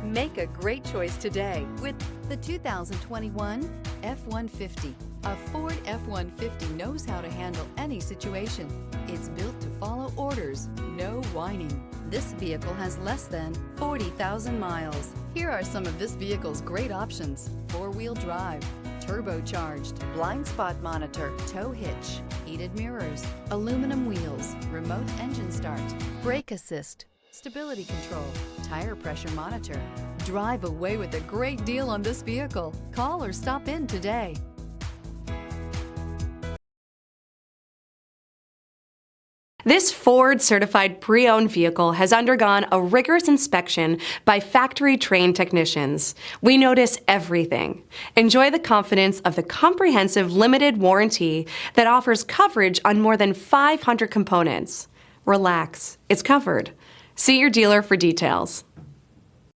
Make a great choice today with the 2021 F-150. A Ford F-150 knows how to handle any situation. It's built to follow orders, no whining. This vehicle has less than 40,000 miles. Here are some of this vehicle's great options: four-wheel drive, turbocharged, blind spot monitor, tow hitch, heated mirrors, aluminum wheels, remote engine start, brake assist, stability control, tire pressure monitor. Drive away with a great deal on this vehicle. Call or stop in today. This Ford certified pre-owned vehicle has undergone a rigorous inspection by factory-trained technicians. We notice everything. Enjoy the confidence of the comprehensive limited warranty that offers coverage on more than 500 components. Relax, it's covered. See your dealer for details.